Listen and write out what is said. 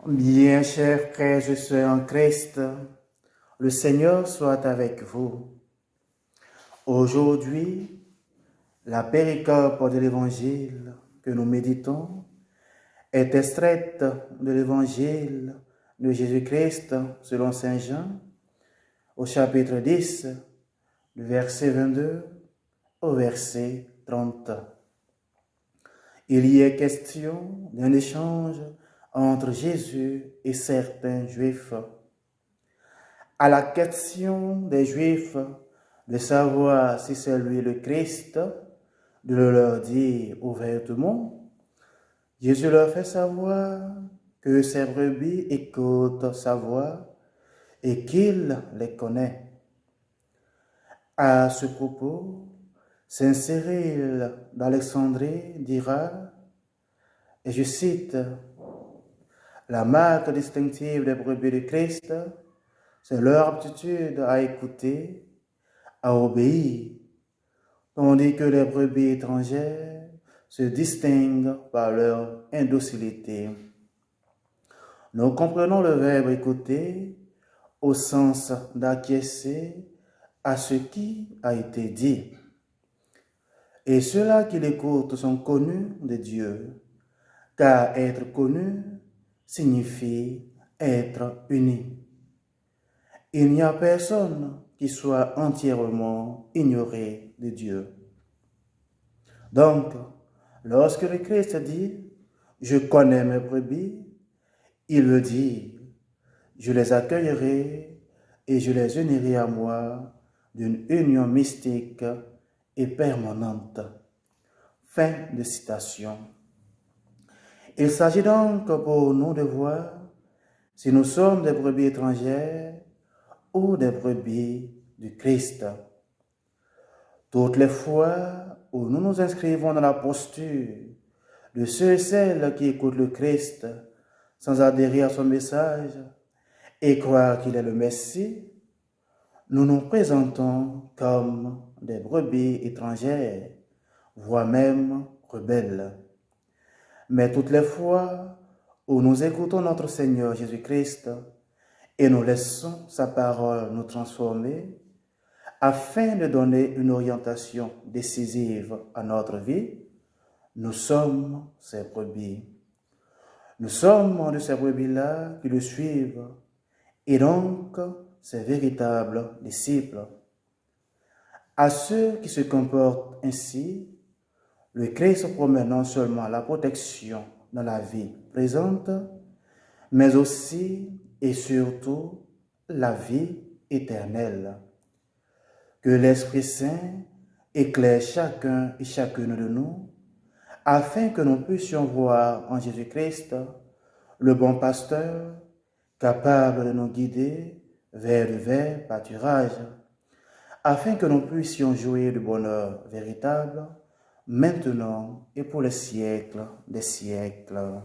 Bien, chers frères et sœurs en Christ, le Seigneur soit avec vous. Aujourd'hui, la péricope de l'Évangile que nous méditons est extraite de l'Évangile de Jésus-Christ selon Saint Jean, au chapitre 10, du verset 22 au verset 30. Il y est question d'un échange entre Jésus et certains Juifs. À la question des Juifs de savoir si c'est lui le Christ, de leur dire ouvertement, Jésus leur fait savoir que ses brebis écoutent sa voix et qu'il les connaît. À ce propos, Saint Cyril d'Alexandrie dira, et je cite, « La marque distinctive des brebis de Christ, c'est leur aptitude à écouter, à obéir, tandis que les brebis étrangères se distinguent par leur indocilité. » Nous comprenons le verbe écouter au sens d'acquiescer à ce qui a été dit. Et ceux-là qui l'écoutent sont connus de Dieu, car être connu signifie être uni. Il n'y a personne qui soit entièrement ignoré de Dieu. Donc, lorsque le Christ dit « Je connais mes brebis », il veut dire « Je les accueillerai et je les unirai à moi d'une union mystique et permanente. » Fin de citation. Il s'agit donc pour nous de voir si nous sommes des brebis étrangères ou des brebis du Christ. Toutes les fois où nous nous inscrivons dans la posture de ceux et celles qui écoutent le Christ sans adhérer à son message et croire qu'il est le Messie, nous nous présentons comme des brebis étrangères, voire même rebelles. Mais toutes les fois où nous écoutons notre Seigneur Jésus-Christ et nous laissons sa parole nous transformer, afin de donner une orientation décisive à notre vie, nous sommes ces brebis. Nous sommes de ces brebis-là qui le suivent, et donc ses véritables disciples. À ceux qui se comportent ainsi, le Christ promet non seulement la protection dans la vie présente, mais aussi et surtout la vie éternelle. Que l'Esprit Saint éclaire chacun et chacune de nous, afin que nous puissions voir en Jésus-Christ le bon pasteur, capable de nous guider vers le vert pâturage, afin que nous puissions jouir du bonheur véritable, maintenant et pour les siècles des siècles.